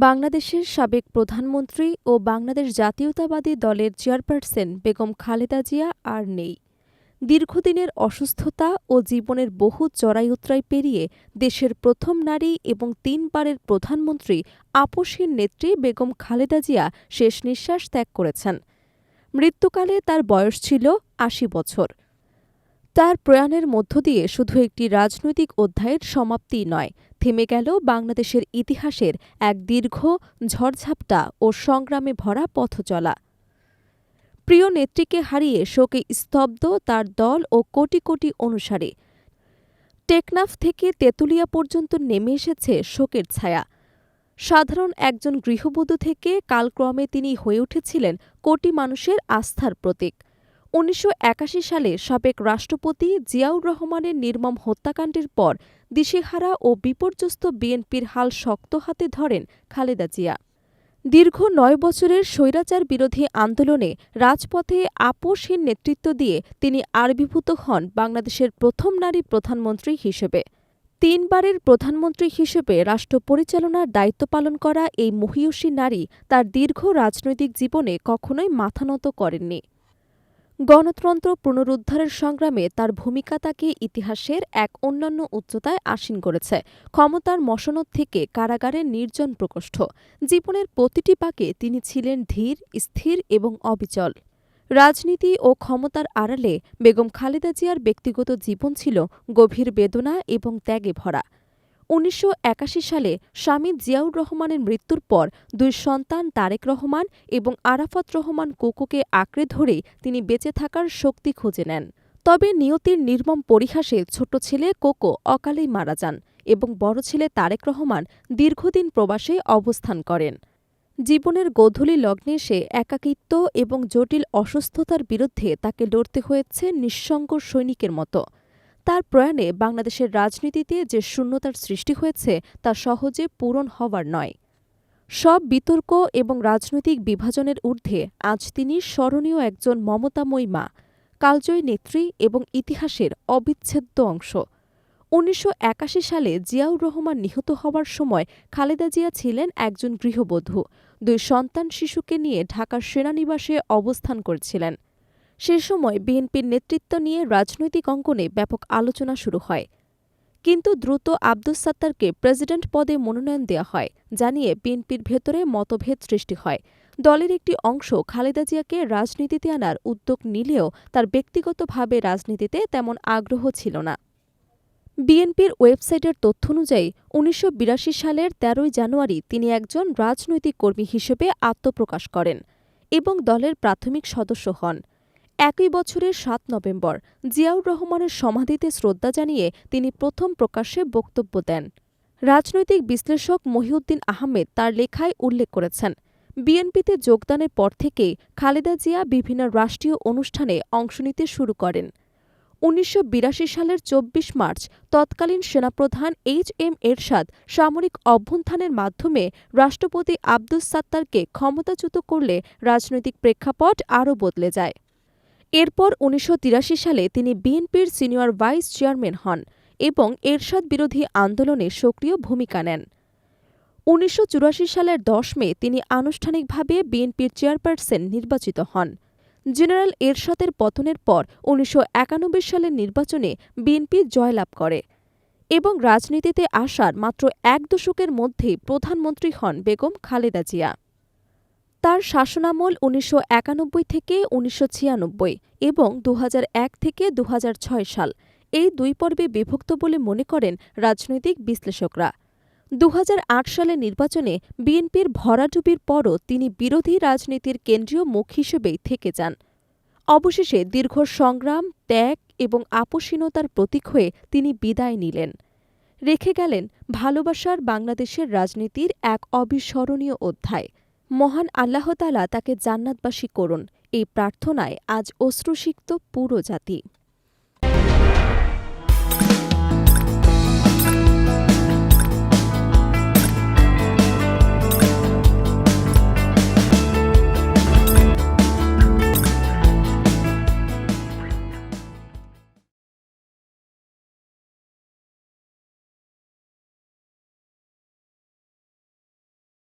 বাংলাদেশের সাবেক প্রধানমন্ত্রী ও বাংলাদেশ জাতীয়তাবাদী দলের চেয়ারপারসন বেগম খালেদা জিয়া আর নেই। দীর্ঘদিনের অসুস্থতা ও জীবনের বহু চড়াই-উতরাই পেরিয়ে দেশের প্রথম নারী এবং ৩ বারের প্রধানমন্ত্রী আপসহীন নেত্রী বেগম খালেদা জিয়া শেষ নিঃশ্বাস ত্যাগ করেছেন। মৃত্যুকালে তার বয়স ছিল ৮০ বছর। তার প্রয়াণের মধ্য দিয়ে শুধু একটি রাজনৈতিক অধ্যায়ের সমাপ্তিই নয়, থেমে গেল বাংলাদেশের ইতিহাসের এক দীর্ঘ, ঝড়ঝাপটা ও সংগ্রামে ভরা পথচলা। প্রিয় নেত্রীকে হারিয়ে শোকে স্তব্ধ তার দল ও কোটি কোটি অনুসারী। টেকনাফ থেকে তেঁতুলিয়া পর্যন্ত নেমে এসেছে শোকের ছায়া। সাধারণ একজন গৃহবধূ থেকে কালক্রমে তিনি হয়ে উঠেছিলেন কোটি মানুষের আস্থার প্রতীক। ১৯৮১ সালে সাবেক রাষ্ট্রপতি জিয়াউর রহমানের নির্মম হত্যাকাণ্ডের পর দিশেহারা ও বিপর্যস্ত বিএনপির হাল শক্ত হাতে ধরেন খালেদা জিয়া। দীর্ঘ ৯ বছরের স্বৈরাচার বিরোধী আন্দোলনে রাজপথে আপসহীন নেতৃত্ব দিয়ে তিনি আবির্ভূত হন বাংলাদেশের প্রথম নারী প্রধানমন্ত্রী হিসেবে। ৩ বারের প্রধানমন্ত্রী হিসেবে রাষ্ট্র পরিচালনার দায়িত্ব পালন করা এই মহীয়সী নারী তার দীর্ঘ রাজনৈতিক জীবনে কখনোই মাথা নত করেননি। গণতন্ত্র পুনরুদ্ধারের সংগ্রামে তার ভূমিকা তাকে ইতিহাসের এক অন্যান্য উচ্চতায় আসীন করেছে। ক্ষমতার মসনদ থেকে কারাগারের নির্জন প্রকোষ্ঠ, জীবনের প্রতিটি পাকে তিনি ছিলেন ধীর, স্থির এবং অবিচল। রাজনীতি ও ক্ষমতার আড়ালে বেগম খালেদা জিয়ার ব্যক্তিগত জীবন ছিল গভীর বেদনা এবং ত্যাগে ভরা। ১৯৮১ সালে স্বামী জিয়াউর রহমানের মৃত্যুর পর ২ সন্তান তারেক রহমান এবং আরাফাত রহমান কোকোকে আঁকড়ে ধরেই তিনি বেঁচে থাকার শক্তি খুঁজে নেন। তবে নিয়তির নির্মম পরিহাসে ছোট ছেলে কোকো অকালেই মারা যান এবং বড় ছেলে তারেক রহমান দীর্ঘদিন প্রবাসে অবস্থান করেন। জীবনের গোধূলি লগ্নে এসে একাকিত্ব এবং জটিল অসুস্থতার বিরুদ্ধে তাকে লড়তে হয়েছে নিঃসঙ্গ সৈনিকের মতো। তার প্রয়াণে বাংলাদেশের রাজনীতিতে যে শূন্যতার সৃষ্টি হয়েছে তা সহজে পূরণ হওয়ার নয়। সব বিতর্ক এবং রাজনৈতিক বিভাজনের ঊর্ধ্বে আজ তিনি স্মরণীয় একজন মমতাময়ী মা, কালজয়ী নেত্রী এবং ইতিহাসের অবিচ্ছেদ্য অংশ। ১৯৮১ সালে জিয়াউর রহমান নিহত হওয়ার সময় খালেদা জিয়া ছিলেন একজন গৃহবধূ। ২ সন্তান শিশুকে নিয়ে ঢাকার সেনানিবাসে অবস্থান করছিলেন। সে সময় বিএনপির নেতৃত্ব নিয়ে রাজনৈতিক অঙ্গনে ব্যাপক আলোচনা শুরু হয়। কিন্তু দ্রুত আব্দুস সাত্তারকে প্রেসিডেন্ট পদে মনোনয়ন দেওয়া হয়, জানিয়ে বিএনপির ভেতরে মতভেদ সৃষ্টি হয়। দলের একটি অংশ খালেদা জিয়াকে রাজনীতিতে আনার উদ্যোগ নিলেও তার ব্যক্তিগতভাবে রাজনীতিতে তেমন আগ্রহ ছিল না। বিএনপির ওয়েবসাইটের তথ্য অনুযায়ী ১৯৮২ সালের ১৩ জানুয়ারি তিনি একজন রাজনৈতিক কর্মী হিসেবে আত্মপ্রকাশ করেন এবং দলের প্রাথমিক সদস্য হন। একই বছরের ৭ নভেম্বর জিয়াউর রহমানের সমাধিতে শ্রদ্ধা জানিয়ে তিনি প্রথম প্রকাশ্যে বক্তব্য দেন। রাজনৈতিক বিশ্লেষক মহিউদ্দিন আহমেদ তার লেখায় উল্লেখ করেছেন, বিএনপিতে যোগদানের পর থেকেই খালেদা জিয়া বিভিন্ন রাষ্ট্রীয় অনুষ্ঠানে অংশ নিতে শুরু করেন। ১৯৮২ সালের ২৪ মার্চ তৎকালীন সেনাপ্রধান এইচ.এম. এরশাদ সামরিক অভ্যুত্থানের মাধ্যমে রাষ্ট্রপতি আব্দুস সাত্তারকে ক্ষমতাচ্যুত করলে রাজনৈতিক প্রেক্ষাপট আরও বদলে যায়। এরপর ১৯৮৩ সালে তিনি বিএনপির সিনিয়র ভাইস চেয়ারম্যান হন এবং এরশাদ বিরোধী আন্দোলনে সক্রিয় ভূমিকা নেন। ১৯৮৪ সালের ১০ মে তিনি আনুষ্ঠানিকভাবে বিএনপির চেয়ারপারসন নির্বাচিত হন। জেনারেল এরশাদের পতনের পর ১৯৯১ সালের নির্বাচনে বিএনপি জয়লাভ করে এবং রাজনীতিতে আসার মাত্র ১ দশকের মধ্যেই প্রধানমন্ত্রী হন বেগম খালেদা জিয়া। তার শাসনামল ১৯৯১ থেকে ১৯৯৬ এবং ২০০১ থেকে ২০০৬ সাল, এই ২ পর্বে বিভক্ত বলে মনে করেন রাজনৈতিক বিশ্লেষকরা। ২০০৮ সালের নির্বাচনে বিএনপির ভরাডুবির পরও তিনি বিরোধী রাজনীতির কেন্দ্রীয় মুখ হিসেবেই থেকে যান। অবশেষে দীর্ঘ সংগ্রাম, ত্যাগ এবং আপসীনতার প্রতীক হয়ে তিনি বিদায় নিলেন। রেখে গেলেন ভালোবাসার বাংলাদেশের রাজনীতির এক অবিস্মরণীয় অধ্যায়। মহান আল্লাহ তাআলা তাকে জান্নাতবাসী করুন, এই প্রার্থনায় আজ অশ্রুসিক্ত পুরো জাতি।